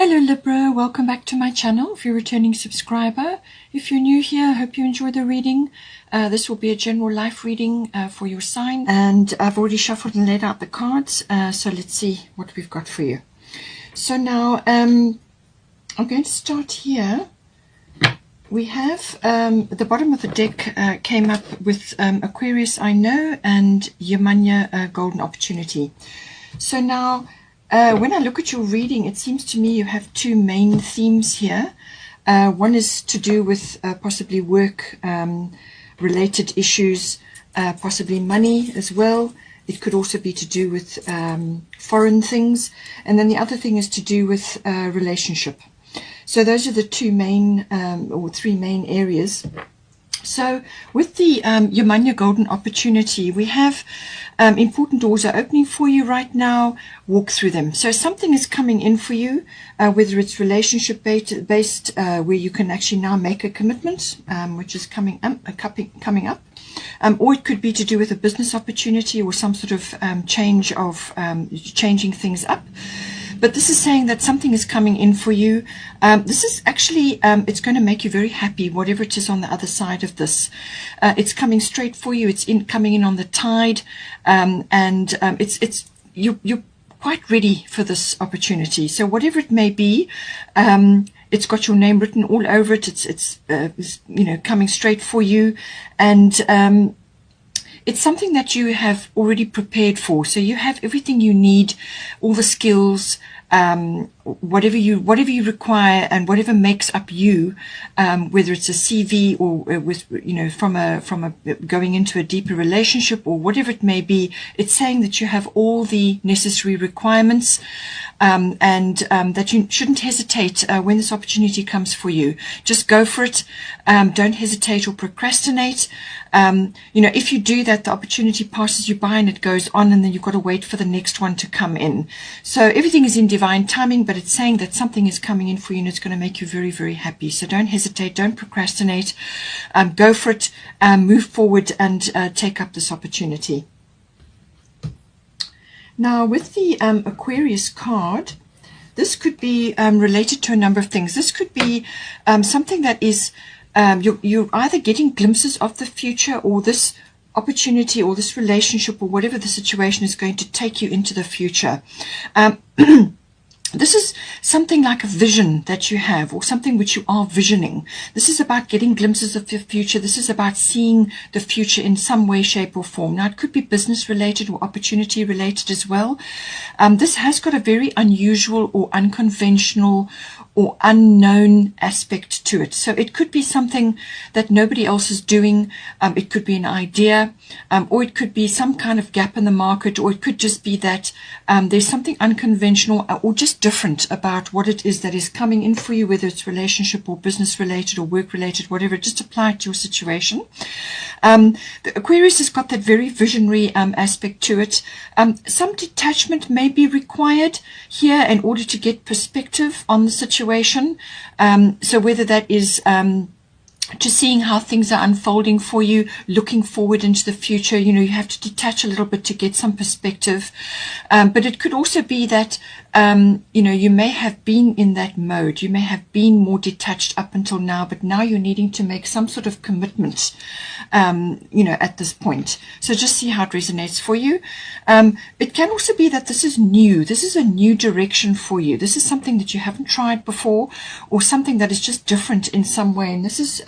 Hello Libra, welcome back to my channel if you're a returning subscriber. If you're new here, I hope you enjoy the reading. This will be a general life reading for your sign, and I've already shuffled and laid out the cards, so let's see what we've got for you. So now I'm going to start here. We have the bottom of the deck came up with Aquarius I Know and Yemanya Golden Opportunity. So now when I look at your reading, it seems to me you have two main themes here. One is to do with possibly work related issues, possibly money as well. It could also be to do with foreign things. And then the other thing is to do with relationship. So those are the two main or three main areas. So with the Yemanya Golden Opportunity, we have important doors are opening for you right now. Walk through them. So something is coming in for you, whether it's relationship based, where you can actually now make a commitment, which is coming up. Or it could be to do with a business opportunity or some sort of change of changing things up. But this is saying that something is coming in for you. This is actually, it's going to make you very happy, whatever it is on the other side of this. It's coming straight for you. It's coming in on the tide. You're quite ready for this opportunity. So whatever it may be, it's got your name written all over it. It's coming straight for you. And it's something that you have already prepared for. So you have everything you need, all the skills, whatever you require, and whatever makes up you, whether it's a CV or with from a going into a deeper relationship or whatever it may be. It's saying that you have all the necessary requirements, and that you shouldn't hesitate when this opportunity comes for you. Just go for it. Don't hesitate or procrastinate. If you do that, the opportunity passes you by and it goes on, and then you've got to wait for the next one to come in. So everything is in divine timing, but it's saying that something is coming in for you and it's going to make you very, very happy. So don't hesitate, don't procrastinate, go for it, move forward and take up this opportunity. Now with the Aquarius card, this could be related to a number of things. This could be something that is you're either getting glimpses of the future, or this opportunity or this relationship or whatever the situation is going to take you into the future. This is something like a vision that you have, or something which you are visioning. This is about getting glimpses of the future. This is about seeing the future in some way, shape or form. Now, it could be business related or opportunity related as well. This has got a very unusual or unconventional or unknown aspect to it. So it could be something that nobody else is doing. It could be an idea, or it could be some kind of gap in the market, or it could just be that there's something unconventional or just different about what it is that is coming in for you, whether it's relationship or business related or work related, whatever. Just apply it to your situation. The Aquarius has got that very visionary aspect to it. Some detachment may be required here in order to get perspective on the situation. So whether that is to seeing how things are unfolding for you, looking forward into the future, you have to detach a little bit to get some perspective. But it could also be that, you may have been in that mode. You may have been more detached up until now, but now you're needing to make some sort of commitment, at this point. So just see how it resonates for you. It can also be that this is new. This is a new direction for you. This is something that you haven't tried before, or something that is just different in some way. And this is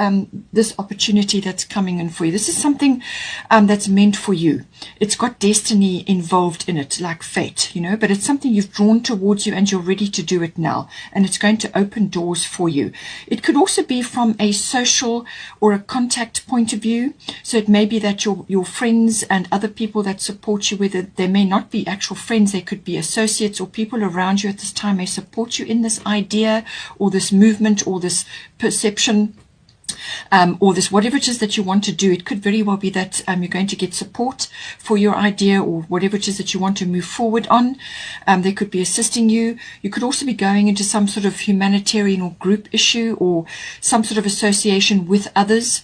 this opportunity that's coming in for you. This is something that's meant for you. It's got destiny involved in it, like fate, but it's something you've drawn towards you and you're ready to do it now. And it's going to open doors for you. It could also be from a social or a contact point of view. So it may be that your friends and other people that support you, whether they may not be actual friends, they could be associates or people around you at this time, may support you in this idea or this movement or this perception. Or this whatever it is that you want to do. It could very well be that you're going to get support for your idea or whatever it is that you want to move forward on. They could be assisting you. You could also be going into some sort of humanitarian or group issue or some sort of association with others.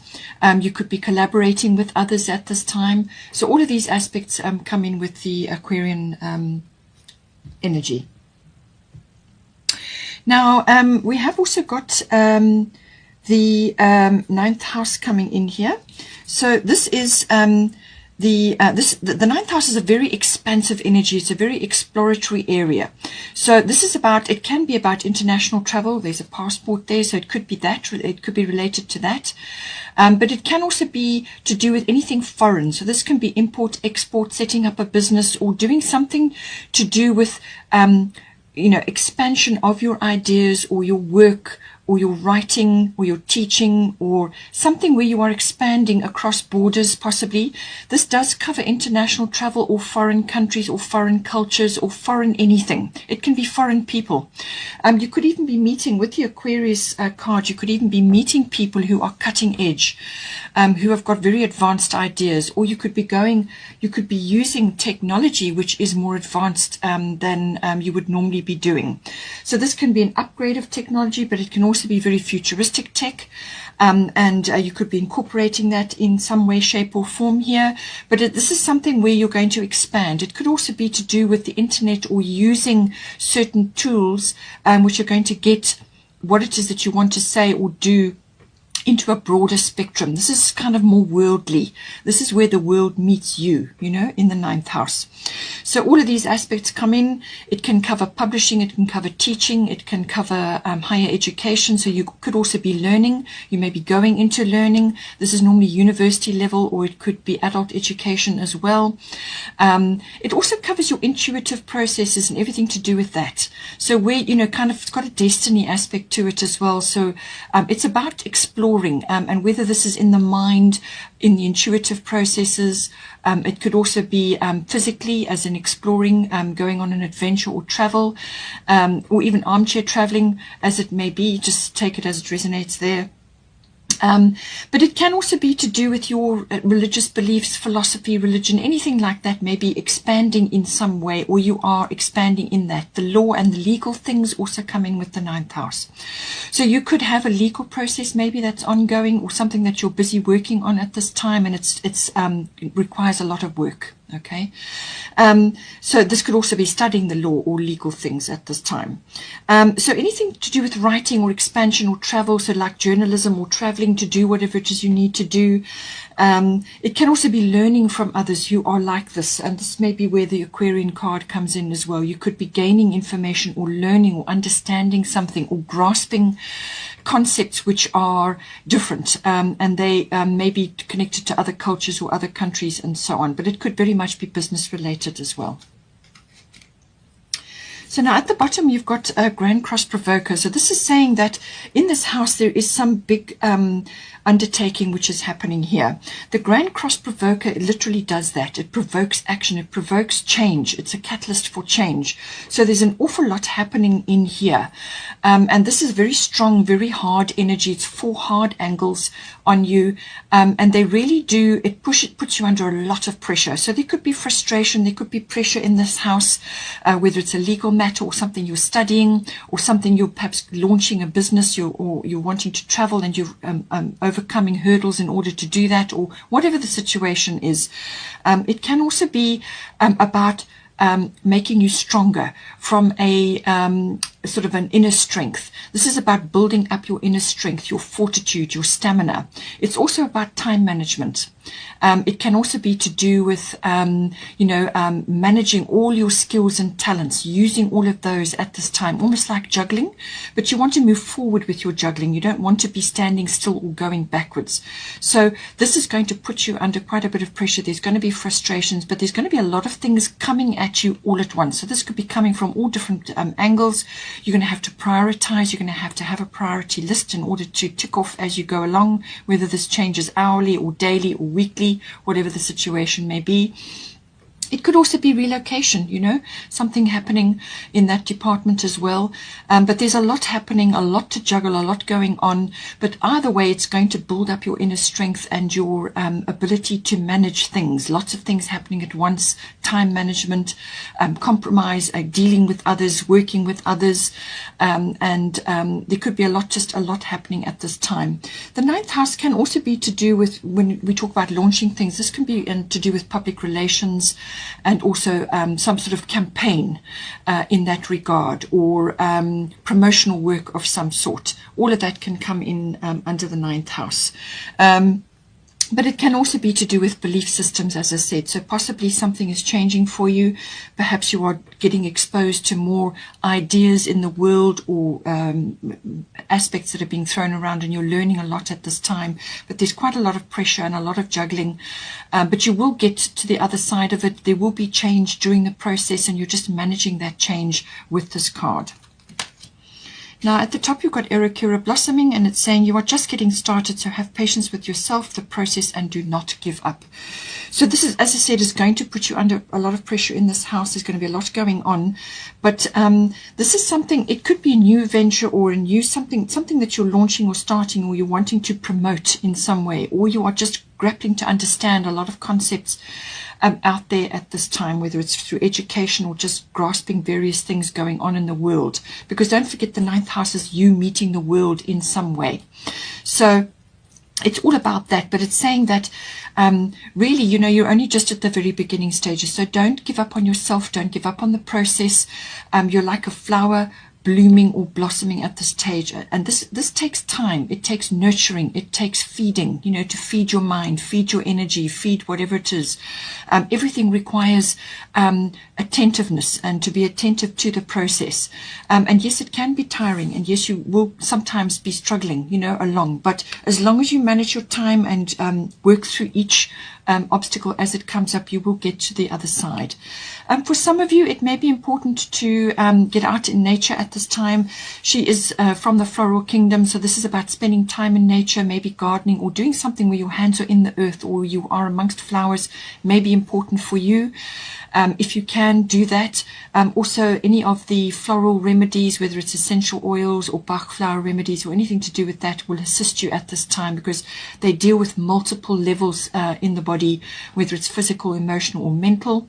You could be collaborating with others at this time. So all of these aspects come in with the Aquarian energy. Now, we have also got the ninth house coming in here. So this is the ninth house is a very expansive energy. It's a very exploratory area. So this is about, it can be about international travel. There's a passport there, so it could be that, it could be related to that. But it can also be to do with anything foreign. So this can be import, export, setting up a business, or doing something to do with, expansion of your ideas or your work, or your writing, or your teaching, or something where you are expanding across borders possibly. This does cover international travel, or foreign countries, or foreign cultures, or foreign anything. It can be foreign people. You could even be meeting, with the Aquarius card, you could even be meeting people who are cutting edge, who have got very advanced ideas, or you could be using technology which is more advanced than you would normally be doing. So this can be an upgrade of technology, but it can also be very futuristic tech, and you could be incorporating that in some way, shape or form here. But this is something where you're going to expand. It could also be to do with the internet, or using certain tools which are going to get what it is that you want to say or do into a broader spectrum. This is kind of more worldly. This is where the world meets you, in the ninth house. So all of these aspects come in. It can cover publishing, it can cover teaching, it can cover higher education. So you could also be learning. You may be going into learning. This is normally university level, or it could be adult education as well. It also covers your intuitive processes and everything to do with that. So where, kind of, it's got a destiny aspect to it as well. So it's about exploring, and whether this is in the mind, in the intuitive processes. It could also be physically, as in exploring, going on an adventure or travel, or even armchair traveling, as it may be. Just take it as it resonates there. But it can also be to do with your religious beliefs, philosophy, religion, anything like that, maybe expanding in some way, or you are expanding in that. The law and the legal things also come in with the ninth house. So you could have a legal process maybe that's ongoing, or something that you're busy working on at this time, and it requires a lot of work. Okay, so this could also be studying the law or legal things at this time. So anything to do with writing or expansion or travel, so like journalism or traveling to do whatever it is you need to do. It can also be learning from others who are like this, and this may be where the Aquarian card comes in as well. You could be gaining information, or learning, or understanding something, or grasping concepts which are different, and they may be connected to other cultures or other countries and so on, but it could very much be business related as well. So now at the bottom you've got a Grand Cross Provoker. So this is saying that in this house there is some big undertaking which is happening here. The Grand Cross Provoker literally does that. It provokes action. It provokes change. It's a catalyst for change. So there's an awful lot happening in here. And this is very strong, very hard energy. It's 4 hard angles on you. And they really do, it puts you under a lot of pressure. So there could be frustration. There could be pressure in this house, whether it's a legal matter, or something you're studying, or something you're perhaps launching a business, or you're wanting to travel, and you're overcoming hurdles in order to do that, or whatever the situation is. It can also be about making you stronger from a sort of an inner strength. This is about building up your inner strength, your fortitude, your stamina. It's also about time management. It can also be to do with, managing all your skills and talents, using all of those at this time, almost like juggling, but you want to move forward with your juggling. You don't want to be standing still or going backwards. So this is going to put you under quite a bit of pressure. There's going to be frustrations, but there's going to be a lot of things coming at you all at once. So this could be coming from all different angles. You're going to have to prioritize. You're going to have a priority list in order to tick off as you go along, whether this changes hourly or daily or weekly, whatever the situation may be. It could also be relocation, something happening in that department as well. But there's a lot happening, a lot to juggle, a lot going on. But either way, it's going to build up your inner strength and your ability to manage things. Lots of things happening at once. time management, compromise, dealing with others, working with others, and there could be just a lot happening at this time. The ninth house can also be to do with, when we talk about launching things, this can be to do with public relations and also some sort of campaign in that regard, or promotional work of some sort. All of that can come in under the ninth house. But it can also be to do with belief systems, as I said. So possibly something is changing for you. Perhaps you are getting exposed to more ideas in the world, or aspects that are being thrown around, and you're learning a lot at this time. But there's quite a lot of pressure and a lot of juggling. But you will get to the other side of it. There will be change during the process, and you're just managing that change with this card. Now at the top you've got Erokura blossoming, and it's saying you are just getting started, so have patience with yourself, the process, and do not give up. So this is, as I said, is going to put you under a lot of pressure in this house. There's going to be a lot going on, but this is something, it could be a new venture or a new something that you're launching or starting, or you're wanting to promote in some way, or you are just grappling to understand a lot of concepts out there at this time, whether it's through education or just grasping various things going on in the world. Because don't forget, the ninth house is you meeting the world in some way. So it's all about that, but it's saying that really, you know, you're only just at the very beginning stages. So don't give up on yourself. Don't give up on the process. You're like a flower blooming or blossoming at this stage, and this takes time. It takes nurturing, it takes feeding, you know, to feed your mind, feed your energy, feed whatever it is. Everything requires attentiveness, and to be attentive to the process. And yes, it can be tiring, and yes, you will sometimes be struggling, you know, along, but as long as you manage your time and work through each obstacle as it comes up, you will get to the other side. For some of you, it may be important to get out in nature at this time. She is from the floral kingdom, so this is about spending time in nature, maybe gardening or doing something where your hands are in the earth, or you are amongst flowers, may be important for you. If you can do that. Also, any of the floral remedies, whether it's essential oils or Bach flower remedies or anything to do with that, will assist you at this time, because they deal with multiple levels in the body, whether it's physical, emotional, or mental.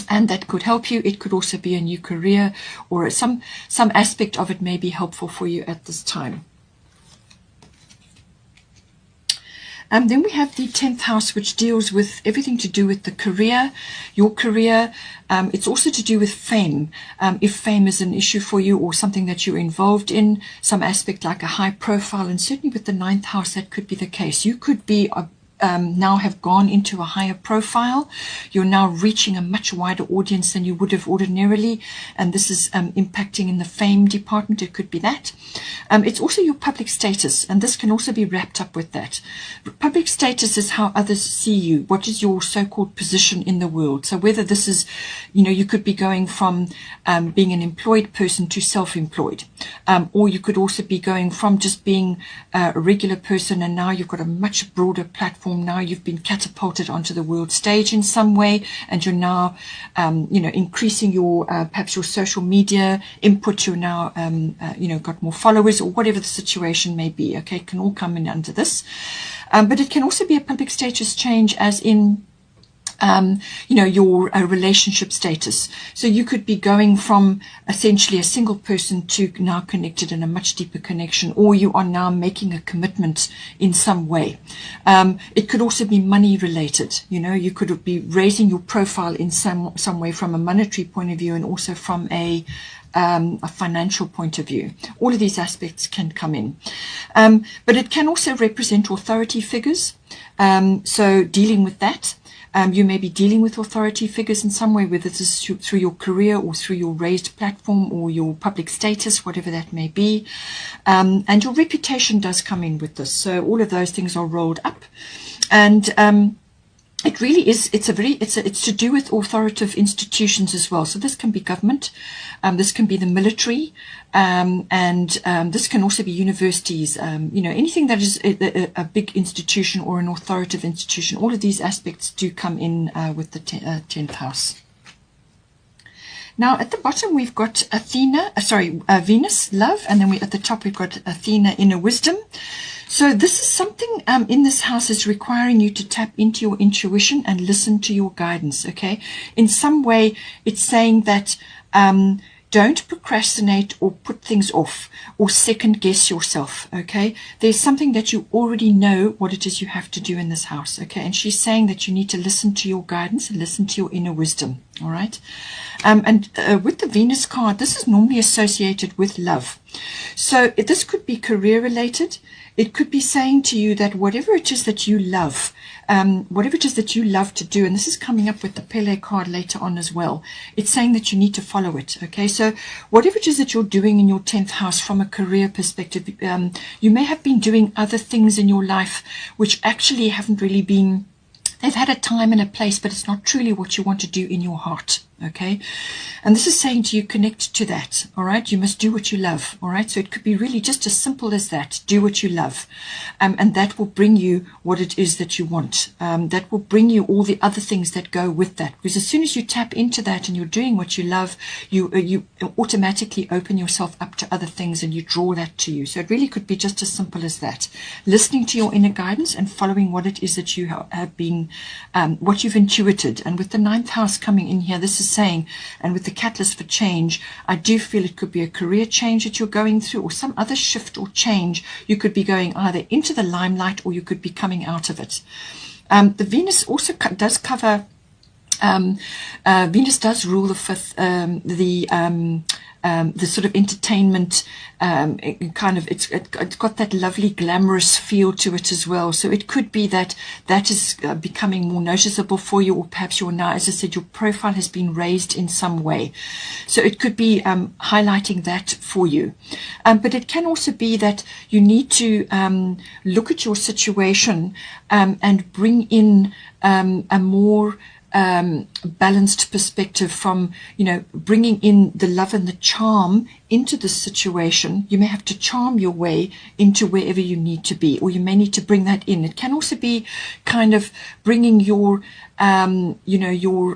And that could help you. It could also be a new career, or some aspect of it may be helpful for you at this time. Then we have the 10th house, which deals with everything to do with the career, your career. It's also to do with fame. If fame is an issue for you, or something that you're involved in, some aspect like a high profile, and certainly with the 9th house, that could be the case. You could be now have gone into a higher profile. You're now reaching a much wider audience than you would have ordinarily, and this is impacting in the fame department. It could be that. It's also your public status, and this can also be wrapped up with that. Public status is how others see you. What is your so-called position in the world? So whether this is, you know, you could be going from being an employed person to self-employed, or you could also be going from just being a regular person, and now you've got a much broader platform. Now you've been catapulted onto the world stage in some way, and you're now, you know, increasing your perhaps your social media input. You're now, you know, got more followers, or whatever the situation may be. Okay, it can all come in under this, but it can also be a public status change, as in, you know, your relationship status. So you could be going from essentially a single person to now connected in a much deeper connection, or you are now making a commitment in some way. It could also be money related. You know, you could be raising your profile in some way from a monetary point of view, and also from a financial point of view. All of these aspects can come in, but it can also represent authority figures. So dealing with that. You may be dealing with authority figures in some way, whether this is through your career or through your raised platform or your public status, whatever that may be. And your reputation does come in with this. So all of those things are rolled up. And it really is, it's to do with authoritative institutions as well. So this can be government, this can be the military, and this can also be universities, you know, anything that is a big institution or an authoritative institution. All of these aspects do come in with the 10th house. Now at the bottom we've got Venus, love, and then at the top we've got Athena, inner wisdom. So this is something in this house is requiring you to tap into your intuition and listen to your guidance, okay? In some way, it's saying that don't procrastinate or put things off or second guess yourself, okay? There's something that you already know what it is you have to do in this house, okay? And she's saying that you need to listen to your guidance and listen to your inner wisdom, all right? With the Venus card, this is normally associated with love. So this could be career related. It could be saying to you that whatever it is that you love, to do, and this is coming up with the Pele card later on as well, it's saying that you need to follow it, okay? So whatever it is that you're doing in your 10th house from a career perspective, you may have been doing other things in your life which actually haven't really been, they've had a time and a place, but it's not truly what you want to do in your heart, okay? And this is saying to you, connect to that, all right? You must do what you love, all right? So it could be really just as simple as that. Do what you love, and that will bring you what it is that you want. That will bring you all the other things that go with that, because as soon as you tap into that and you're doing what you love, you automatically open yourself up to other things and you draw that to you. So it really could be just as simple as that. Listening to your inner guidance and following what it is that you have been, what you've intuited. And with the 9th house coming in here, this is saying, and with the catalyst for change, I do feel it could be a career change that you're going through, or some other shift or change. You could be going either into the limelight or you could be coming out of it. The Venus also does cover, Venus does rule the 5th, the sort of entertainment, it's got that lovely glamorous feel to it as well. So it could be that that is becoming more noticeable for you, or perhaps you're now, as I said, your profile has been raised in some way. So it could be highlighting that for you. But it can also be that you need to look at your situation and bring in a more balanced perspective from, bringing in the love and the charm into the situation. You may have to charm your way into wherever you need to be, or you may need to bring that in. It can also be kind of bringing your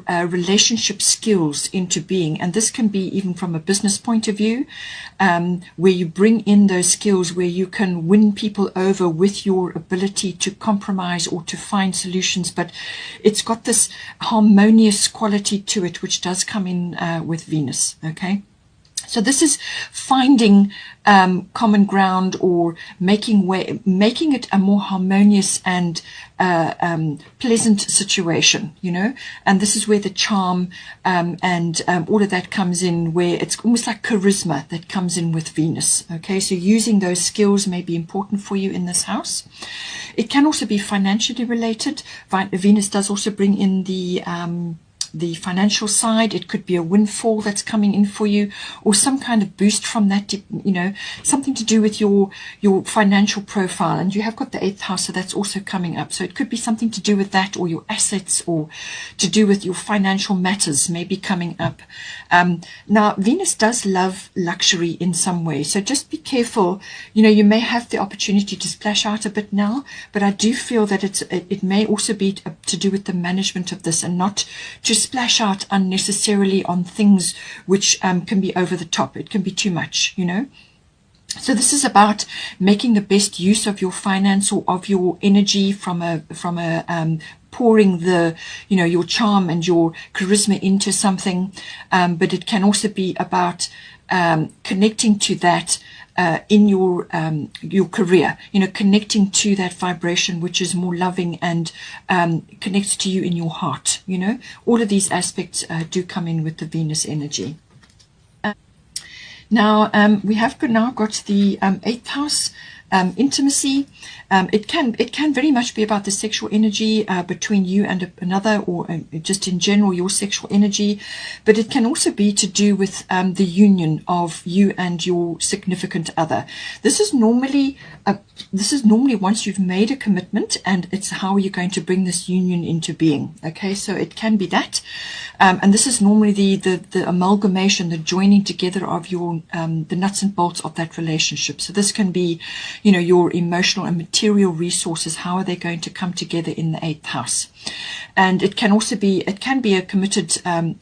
relationship skills into being, and this can be even from a business point of view, where you bring in those skills where you can win people over with your ability to compromise or to find solutions. But it's got this harmonious quality to it, which does come in with Venus, okay? So this is finding common ground, or making it a more harmonious and pleasant situation, and this is where the charm and all of that comes in, where it's almost like charisma that comes in with Venus, okay? So using those skills may be important for you in this house. It can also be financially related. Venus does also bring in the financial side. It could be a windfall that's coming in for you, or some kind of boost from that, something to do with your financial profile. And you have got the 8th house, so that's also coming up. So it could be something to do with that, or your assets, or to do with your financial matters maybe coming up. Now, Venus does love luxury in some way, so just be careful. You may have the opportunity to splash out a bit now, but I do feel that it may also be to do with the management of this, and not to splash out unnecessarily on things which can be over the top. It can be too much, So this is about making the best use of your finance or of your energy from a pouring your charm and your charisma into something, but it can also be about connecting to that in your career, connecting to that vibration which is more loving and connects to you in your heart. All of these aspects do come in with the Venus energy. Now we have now got the 8th house, intimacy. It can very much be about the sexual energy between you and another, or just in general your sexual energy, but it can also be to do with the union of you and your significant other. This is normally once you've made a commitment, and it's how you're going to bring this union into being. Okay, so it can be that, and this is normally the amalgamation, the joining together of your the nuts and bolts of that relationship. So this can be, your emotional and material resources. How are they going to come together in the 8th house? And it can be a committed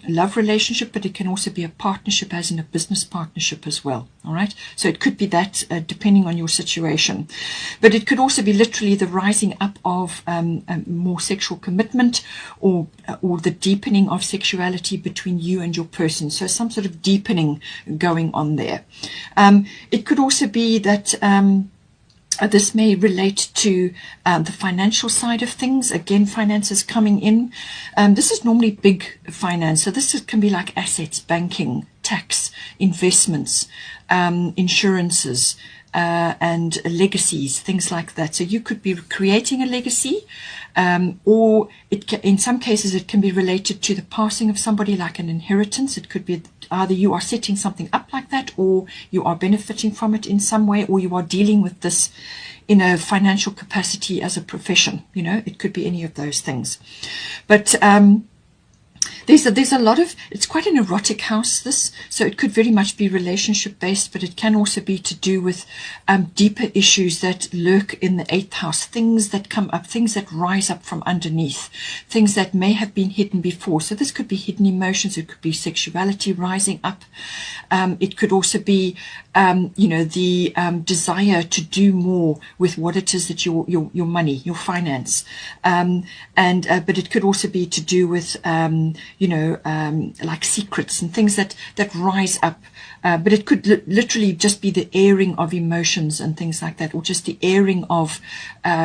love relationship, but it can also be a partnership, as in a business partnership as well. All right, so it could be that depending on your situation, but it could also be literally the rising up of more sexual commitment, or the deepening of sexuality between you and your person. So some sort of deepening going on there. It could also be that this may relate to the financial side of things. Again, finances coming in. This is normally big finance. So this can be like assets, banking, tax, investments, insurances, and legacies, things like that. So you could be creating a legacy, or in some cases it can be related to the passing of somebody, like an inheritance. It could be either you are setting something up like that, or you are benefiting from it in some way, or you are dealing with this in a financial capacity as a profession. It could be any of those things. But there's a lot of, it's quite an erotic house, this, so it could very much be relationship based, but it can also be to do with deeper issues that lurk in the 8th house, things that come up, things that rise up from underneath, things that may have been hidden before. So this could be hidden emotions, it could be sexuality rising up, it could also be the desire to do more with what it is that your money, your finance, but it could also be to do with like secrets and things that rise up. But it could literally just be the airing of emotions and things like that, or just the airing of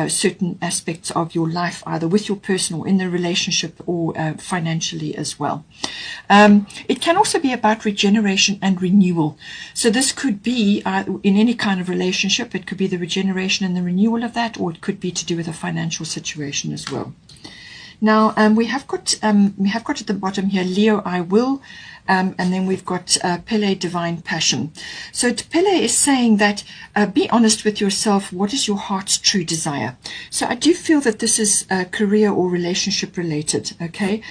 certain aspects of your life, either with your person or in the relationship, or financially as well. It can also be about regeneration and renewal. So this could be in any kind of relationship. It could be the regeneration and the renewal of that, or it could be to do with a financial situation as well. Now we have got at the bottom here Leo, I will, and then we've got Pele, divine passion. So Pele is saying that be honest with yourself. What is your heart's true desire? So I do feel that this is career or relationship related, okay?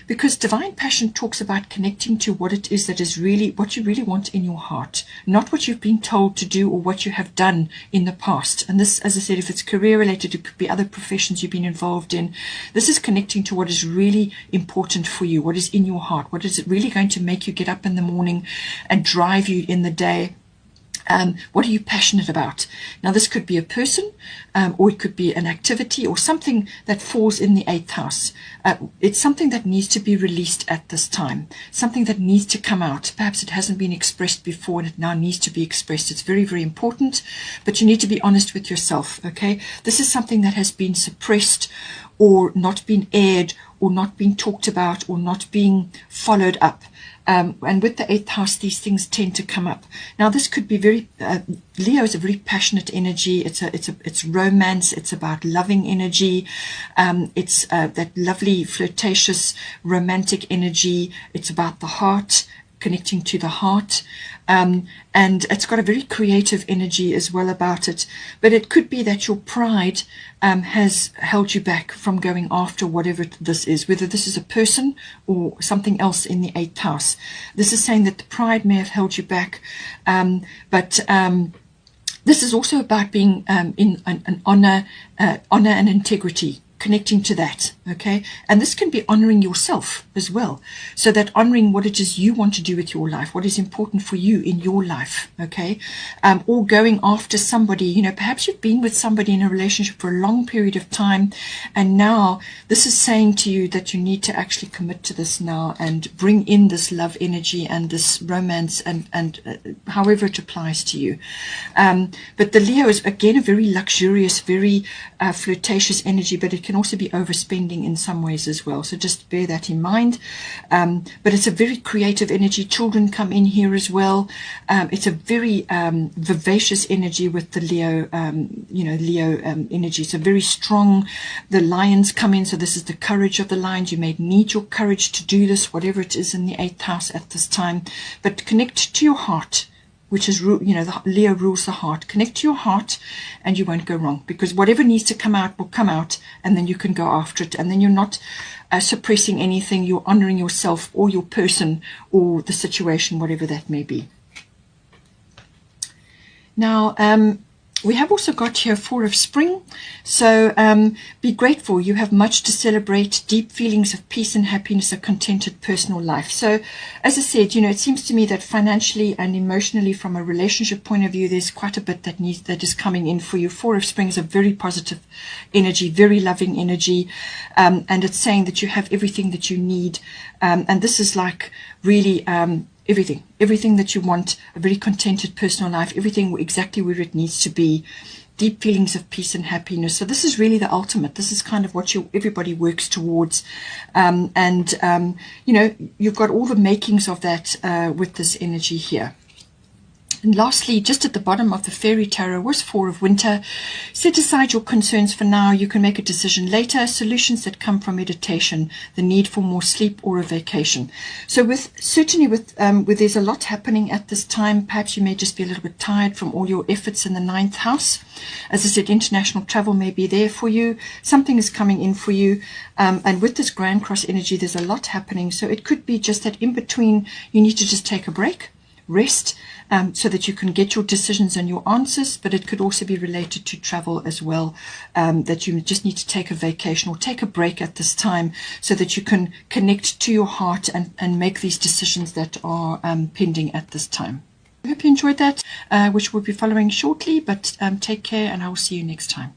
Because divine passion talks about connecting to what it is that is really what you really want in your heart, not what you've been told to do or what you have done in the past. And this, as I said, if it's career related, it could be other professions you've been involved in. This is connecting to what is really important for you, what is in your heart, what is it really going to make you get up in the morning and drive you in the day. What are you passionate about? Now this could be a person, or it could be an activity or something that falls in the 8th house. It's something that needs to be released at this time, something that needs to come out. Perhaps it hasn't been expressed before and it now needs to be expressed. It's very, very important, but you need to be honest with yourself, okay? This is something that has been suppressed, or not been aired, or not been talked about, or not being followed up. And with the 8th house, these things tend to come up. Now, this could be very, Leo is a very passionate energy. It's romance. It's about loving energy. It's that lovely, flirtatious, romantic energy. It's about the heart, connecting to the heart. And it's got a very creative energy as well about it. But it could be that your pride has held you back from going after whatever this is, whether this is a person or something else in the 8th house. This is saying that the pride may have held you back, but this is also about being in an honor and integrity, connecting to that, okay? And this can be honoring yourself as well, so that honoring what it is you want to do with your life, what is important for you in your life, okay? Or going after somebody, perhaps you've been with somebody in a relationship for a long period of time, and now this is saying to you that you need to actually commit to this now and bring in this love energy and this romance and however it applies to you. But the Leo is again a very luxurious, very flirtatious energy, but it can also be overspending in some ways as well. So just bear that in mind. But it's a very creative energy. Children come in here as well. It's a very vivacious energy with the Leo, Leo energy. So very strong. The lions come in. So this is the courage of the lions. You may need your courage to do this, whatever it is in the 8th house at this time. But connect to your heart, which is, the Leo rules the heart. Connect to your heart and you won't go wrong, because whatever needs to come out will come out, and then you can go after it, and then you're not suppressing anything. You're honoring yourself or your person or the situation, whatever that may be. Now, We have also got here 4 of spring, so be grateful. You have much to celebrate, deep feelings of peace and happiness, a contented personal life. So as I said, it seems to me that financially and emotionally, from a relationship point of view, there's quite a bit that is coming in for you. 4 of spring is a very positive energy, very loving energy, and it's saying that you have everything that you need, and this is like really everything that you want, a very contented personal life, everything exactly where it needs to be, deep feelings of peace and happiness. So this is really the ultimate. This is kind of what everybody works towards, you've got all the makings of that with this energy here. And lastly, just at the bottom of the fairy tarot was 4 of winter. Set aside your concerns for now. You can make a decision later. Solutions that come from meditation, the need for more sleep or a vacation. So certainly with there's a lot happening at this time. Perhaps you may just be a little bit tired from all your efforts in the 9th house. As I said, international travel may be there for you. Something is coming in for you. And with this Grand Cross energy, there's a lot happening. So it could be just that in between, you need to just take a break, rest, so that you can get your decisions and your answers, but it could also be related to travel as well, that you just need to take a vacation or take a break at this time so that you can connect to your heart and make these decisions that are pending at this time. I hope you enjoyed that, which will be following shortly, but take care and I will see you next time.